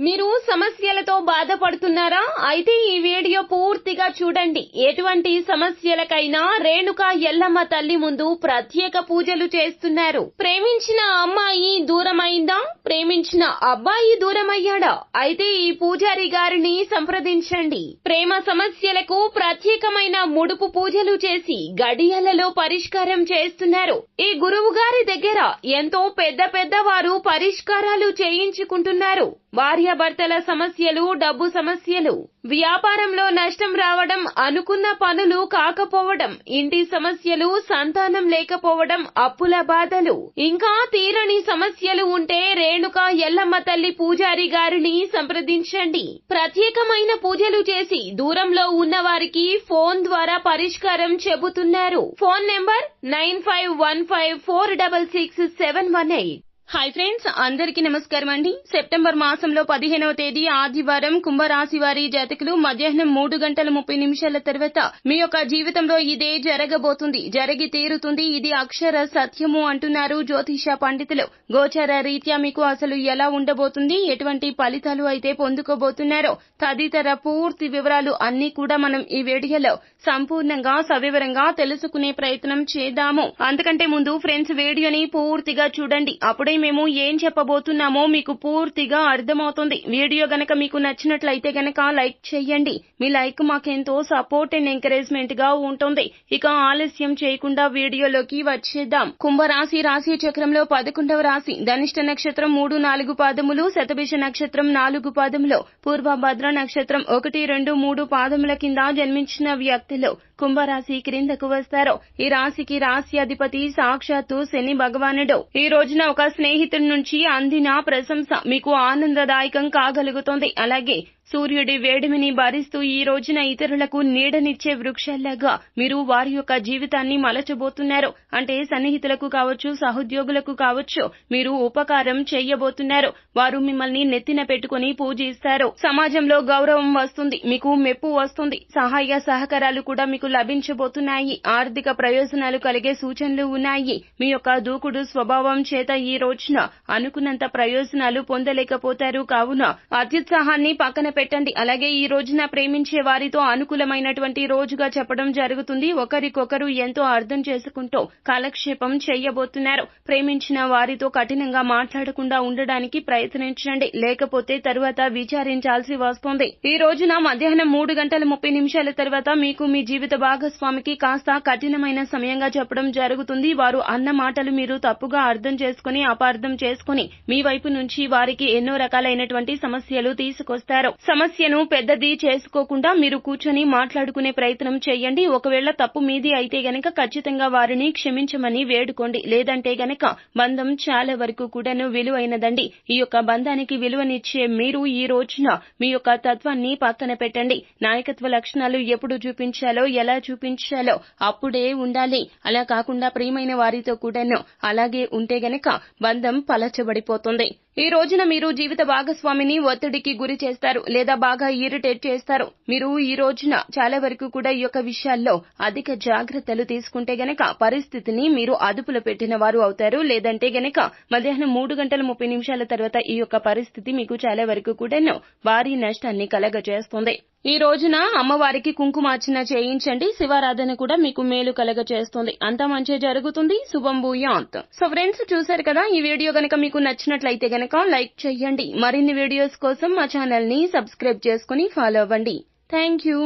మీరు సమస్యలతో బాధపడుతున్నారా? అయితే ఈ వీడియో పూర్తిగా చూడండి. ఎటువంటి సమస్యలకైనా రేణుక ఎల్లమ్మ తల్లి ముందు ప్రత్యేక పూజలు చేస్తున్నారు. ప్రేమించిన అమ్మాయి దూరమైందా? ప్రేమించిన అబ్బాయి దూరమయ్యాడా? అయితే ఈ పూజారి గారిని సంప్రదించండి. ప్రేమ సమస్యలకు ప్రత్యేకమైన ముడుపు పూజలు చేసి గడియలలో పరిష్కారం చేస్తున్నారు. ఈ గురువు గారి దగ్గర ఎంతో పెద్ద వారు పరిష్కారాలు చేయించుకుంటున్నారు. భార్యాభర్తల సమస్యలు, డబ్బు సమస్యలు, వ్యాపారంలో నష్టం రావడం, అనుకున్న పనులు కాకపోవడం, ఇంటి సమస్యలు, సంతానం లేకపోవడం, అప్పుల బాధలు, ఇంకా తీరని సమస్యలు ఉంటే రేణుక ఎల్లమ్మ తల్లి పూజారి గారిని సంప్రదించండి. ప్రత్యేకమైన పూజలు చేసి దూరంలో ఉన్న వారికి ఫోన్ ద్వారా పరిష్కారం చెబుతున్నారు. Phone number 9515466718. హాయ్ ఫ్రెండ్స్, అందరికీ నమస్కారం అండి. సెప్టెంబర్ మాసంలో 15వ తేదీ ఆదివారం కుంభరాశి వారి జాతకులు మధ్యాహ్నం 3:30 తర్వాత మీ యొక్క జీవితంలో ఇదే జరగబోతుంది, జరిగి తీరుతుంది, ఇది అక్షర సత్యము అంటున్నారు జ్యోతిష పండితులు. గోచార రీత్యా మీకు అసలు ఎలా ఉండబోతుంది, ఎటువంటి ఫలితాలు అయితే పొందుకోబోతున్నారో తదితర పూర్తి వివరాలు అన్ని కూడా మనం ఈ వీడియోలో సంపూర్ణంగా సవివరంగా తెలుసుకునే ప్రయత్నం చేద్దాము. అంతకంటే ముందు ఫ్రెండ్స్, వీడియోని పూర్తిగా చూడండి. అప్పుడే మేము ఏం చెప్పబోతున్నామో మీకు పూర్తిగా అర్థమవుతుంది. వీడియో గనక మీకు నచ్చినట్లయితే గనక లైక్ చేయండి. మీ లైక్ మాకెంతో సపోర్ట్ అండ్ ఎంకరేజ్మెంట్ గా ఉంటుంది. ఇక ఆలస్యం చేయకుండా వీడియోలోకి వచ్చేద్దాం. కుంభరాశి రాశి చక్రంలో 11వ రాశి. ధనిష్ట నక్షత్రం 3, 4 పాదములు, శతభిష నక్షత్రం 4 పాదములు, పూర్వభద్ర నక్షత్రం 1, 2, 3 పాదముల కింద జన్మించిన వ్యక్తులు కుంభరాశి క్రిందకు వస్తారు. ఈ రాశికి రాశ్యాధిపతి సాక్షాత్తు శని భగవానుడు. ఈ రోజున ఒక స్నేహితుడి నుంచి అందిన ప్రశంస మీకు ఆనందదాయకం కాగలుగుతుంది. అలాగే సూర్యుడి వేడిమిని భరిస్తూ ఈ రోజున ఇతరులకు నీడనిచ్చే వృక్షాల్లాగా మీరు వారి యొక్క జీవితాన్ని మలచబోతున్నారు. అంటే సన్నిహితులకు కావచ్చు, సహోద్యోగులకు కావచ్చు, మీరు ఉపకారం చేయబోతున్నారు. వారు మిమ్మల్ని నెత్తిన పెట్టుకుని పూజిస్తారు. సమాజంలో గౌరవం వస్తుంది, మీకు మెప్పు వస్తుంది. సహాయ సహకారాలు కూడా మీకు లభించబోతున్నాయి. ఆర్థిక ప్రయోజనాలు కలిగే సూచనలు ఉన్నాయి. మీ యొక్క దూకుడు స్వభావం చేత ఈ రోజున అనుకున్నంత ప్రయోజనాలు పొందలేకపోతారు. కావున అత్యుత్సాహాన్ని పక్కన పెట్టండి. అలాగే ఈ రోజున ప్రేమించే వారితో అనుకూలమైనటువంటి రోజుగా చెప్పడం జరుగుతుంది. ఒకరికొకరు ఎంతో అర్థం చేసుకుంటూ కాలక్షేపం చేయబోతున్నారు. ప్రేమించిన వారితో కఠినంగా మాట్లాడకుండా ఉండడానికి ప్రయత్నించండి, లేకపోతే తరువాత విచారించాల్సి వస్తుంది. ఈ రోజున మధ్యాహ్నం 3:30 తర్వాత మీకు మీ జీవిత భాగస్వామికి కాస్త కఠినమైన సమయంగా చెప్పడం జరుగుతుంది. వారు అన్న మాటలు మీరు తప్పుగా అర్థం చేసుకుని, అపార్థం చేసుకుని మీ వైపు నుంచి వారికి ఎన్నో రకాలైనటువంటి సమస్యలు తీసుకొస్తారు. సమస్యను పెద్దది చేసుకోకుండా మీరు కూర్చొని మాట్లాడుకునే ప్రయత్నం చేయండి. ఒకవేళ తప్పు మీది అయితే గనక ఖచ్చితంగా వారిని క్షమించమని వేడుకోండి. లేదంటే గనక బంధం చాలా వరకు కూడాను విలువైనదండి. ఈ యొక్క బంధానికి విలువనిచ్చే మీరు ఈ రోజున మీ యొక్క తత్వాన్ని పక్కన పెట్టండి. నాయకత్వ లక్షణాలు ఎప్పుడు చూపించాలో, ఎలా చూపించాలో అప్పుడే ఉండాలి. అలా కాకుండా ప్రియమైన వారితో కూడాను అలాగే ఉంటే గనక బంధం పలచబడిపోతుంది. ఈ రోజున మీరు జీవిత భాగస్వామిని ఒత్తిడికి గురి చేస్తారు, లేదా బాగా ఇరిటేట్ చేస్తారు. మీరు ఈ రోజున చాలా వరకు కూడా ఈ యొక్క విషయాల్లో అధిక జాగ్రత్తలు తీసుకుంటే గనక పరిస్థితిని మీరు అదుపులో పెట్టిన వారు అవుతారు. లేదంటే గనక మధ్యాహ్నం 3:30 తర్వాత ఈ యొక్క పరిస్థితి మీకు చాలా వరకు కూడాను భారీ నష్టాన్ని కలగజేస్తుంది. ఈ రోజున అమ్మవారికి కుంకుమార్చన చేయించండి. శివారాధన కూడా మీకు మేలు కలగజేస్తుంది. అంతా మంచి జరుగుతుంది. శుభం భూయాత్. సో ఫ్రెండ్స్, చూశారు కదా, ఈ వీడియో గనక మీకు నచ్చినట్లయితే గనక లైక్ చేయండి. మరిన్ని వీడియోస్ కోసం మా ఛానల్ ని సబ్స్క్రైబ్ చేసుకుని ఫాలో అవ్వండి. Thank you.